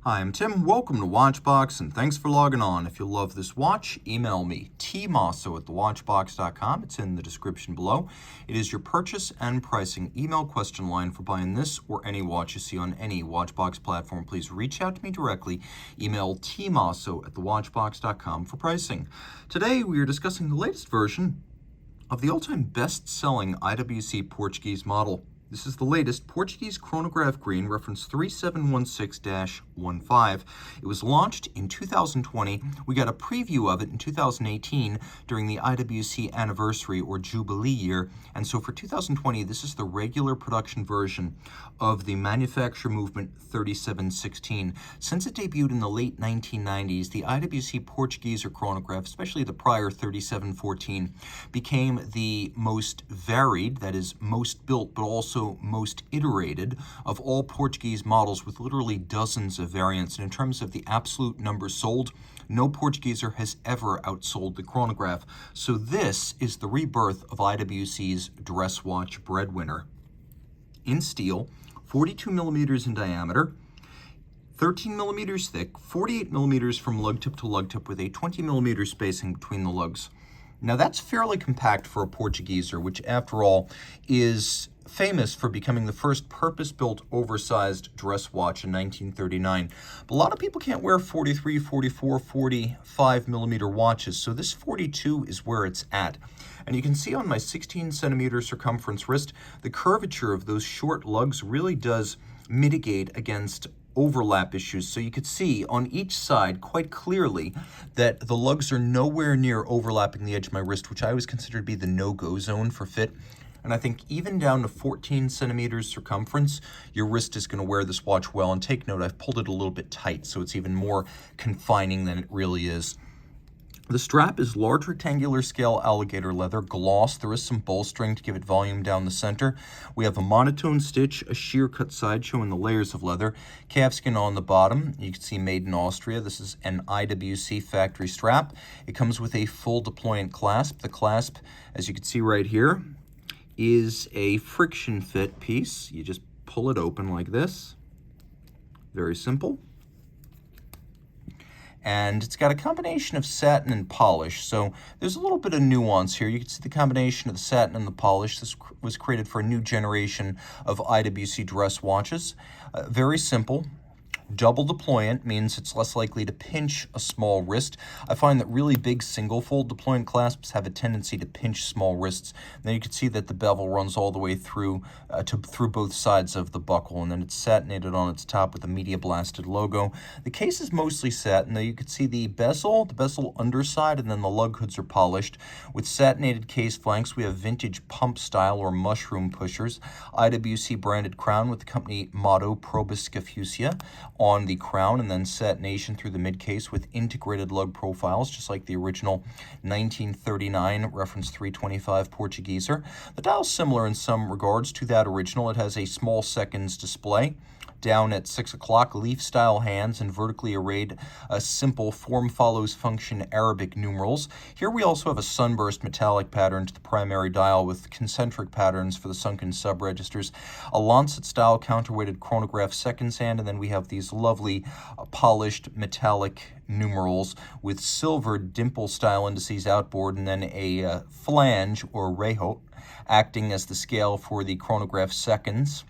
Hi, I'm Tim. Welcome to Watchbox, and thanks for logging on. If you love this watch, email me, tmosso@thewatchbox.com. It's in the description below. It is your purchase and pricing email question line for buying this or any watch you see on any Watchbox platform. Please reach out to me directly. Email tmosso@thewatchbox.com for pricing. Today, we are discussing the latest version of the all-time best-selling IWC Portuguese model. This is the latest Portuguese chronograph green, reference 3716-15. It was launched in 2020. We got a preview of it in 2018 during the IWC anniversary or Jubilee year. And so for 2020, this is the regular production version of the manufacturer movement 3716. Since it debuted in the late 1990s, the IWC Portugieser Chronograph, especially the prior 3714, became the most varied, that is, most built, but also most iterated of all Portuguese models, with literally dozens of variants. And in terms of the absolute numbers sold, no Portugieser has ever outsold the chronograph. So this is the rebirth of IWC's dress watch breadwinner. In steel, 42 millimeters in diameter, 13 millimeters thick, 48 millimeters from lug tip to lug tip, with a 20 millimeter spacing between the lugs. Now that's fairly compact for a Portugieser, which after all is famous for becoming the first purpose-built oversized dress watch in 1939. But a lot of people can't wear 43, 44, 45 millimeter watches, so this 42 is where it's at. And you can see on my 16 centimeter circumference wrist, the curvature of those short lugs really does mitigate against overlap issues. So you could see on each side quite clearly that the lugs are nowhere near overlapping the edge of my wrist, which I always consider to be the no-go zone for fit. And I think even down to 14 centimeters circumference, your wrist is going to wear this watch well. And take note, I've pulled it a little bit tight, so it's even more confining than it really is. The strap is large rectangular scale alligator leather, gloss. There is some bolstering to give it volume down the center. We have a monotone stitch, a sheer cut side showing the layers of leather, calfskin on the bottom. You can see made in Austria. This is an IWC factory strap. It comes with a full deployant clasp. The clasp, as you can see right here, is a friction fit piece. You just pull it open like this. Very simple. And it's got a combination of satin and polish, so there's a little bit of nuance here. You can see the combination of the satin and the polish. This was created for a new generation of IWC dress watches. Very simple. Double deployant means it's less likely to pinch a small wrist. I find that really big single-fold deployant clasps have a tendency to pinch small wrists. And then you can see that the bevel runs all the way through through both sides of the buckle, and then it's satinated on its top with a media blasted logo. The case is mostly satin, though you can see the bezel underside, and then the lug hoods are polished. With satinated case flanks, we have vintage pump style or mushroom pushers. IWC branded crown with the company motto Probusca Fusia on the crown, and then satination through the mid-case with integrated lug profiles, just like the original 1939 reference 325 Portugieser. The dial's similar in some regards to that original. It has a small seconds display. Down at 6 o'clock, leaf-style hands and vertically arrayed simple form follows function Arabic numerals. Here we also have a sunburst metallic pattern to the primary dial with concentric patterns for the sunken sub-registers, a lancet-style counterweighted chronograph seconds hand, and then we have these lovely polished metallic numerals with silver dimple-style indices outboard, and then a flange or rejo acting as the scale for the chronograph seconds.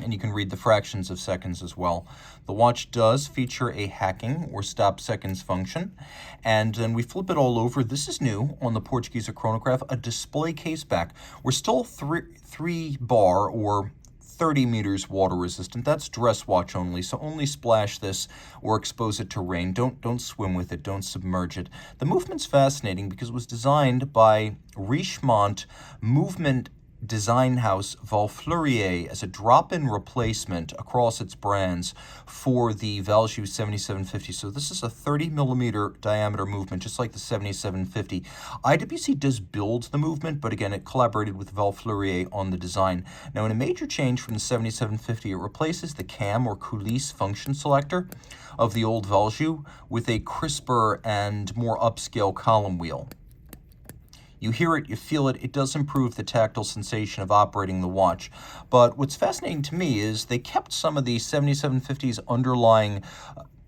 And you can read the fractions of seconds as well. The watch does feature a hacking or stop seconds function. And then we flip it all over. This is new on the Portugieser chronograph, a display case back. We're still 3 bar or 30 meters water resistant. That's dress watch only, so only splash this or expose it to rain. Don't swim with it, don't submerge it. The movement's fascinating because it was designed by Richemont Movement design house Valfleurier as a drop-in replacement across its brands for the Valjoux 7750. So this is a 30 millimeter diameter movement, just like the 7750. IWC does build the movement, but again, it collaborated with Valfleurier on the design. Now, in a major change from the 7750, it replaces the cam or coulisse function selector of the old Valjoux with a crisper and more upscale column wheel. You hear it, you feel it, it does improve the tactile sensation of operating the watch. But what's fascinating to me is they kept some of the 7750's underlying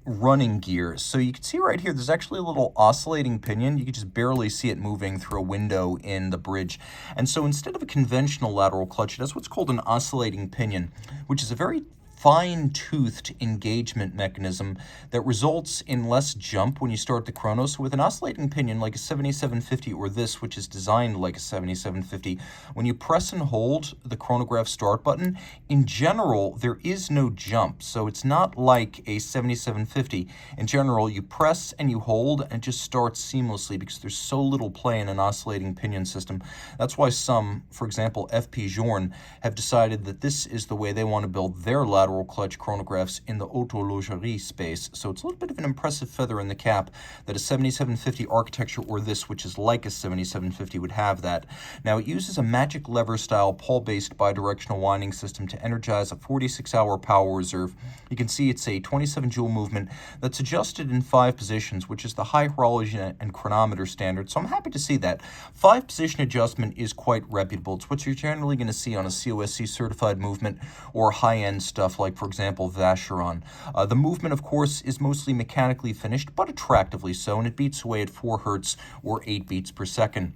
running gear. So you can see right here, there's actually a little oscillating pinion. You can just barely see it moving through a window in the bridge. And so instead of a conventional lateral clutch, it has what's called an oscillating pinion, which is a very fine-toothed engagement mechanism that results in less jump when you start the chrono. So with an oscillating pinion like a 7750 or this, which is designed like a 7750, when you press and hold the chronograph start button, in general, there is no jump. So it's not like a 7750. In general, you press and you hold and it just starts seamlessly because there's so little play in an oscillating pinion system. That's why some, for example, FP Journe, have decided that this is the way they want to build their lateral clutch chronographs in the autologerie space. So it's a little bit of an impressive feather in the cap that a 7750 architecture or this, which is like a 7750, would have that. Now it uses a magic lever style pawl-based bidirectional winding system to energize a 46-hour power reserve. You can see it's a 27 joule movement that's adjusted in 5 positions, which is the high horology and chronometer standard. So I'm happy to see that. 5 position adjustment is quite reputable. It's what you're generally going to see on a COSC certified movement or high-end stuff like, for example, Vacheron. The movement, of course, is mostly mechanically finished, but attractively so, and it beats away at 4 Hertz or 8 beats per second.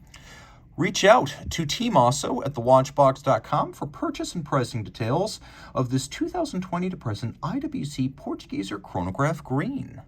Reach out to Team Mosso at thewatchbox.com for purchase and pricing details of this 2020 to present IWC Portugieser Chronograph Green.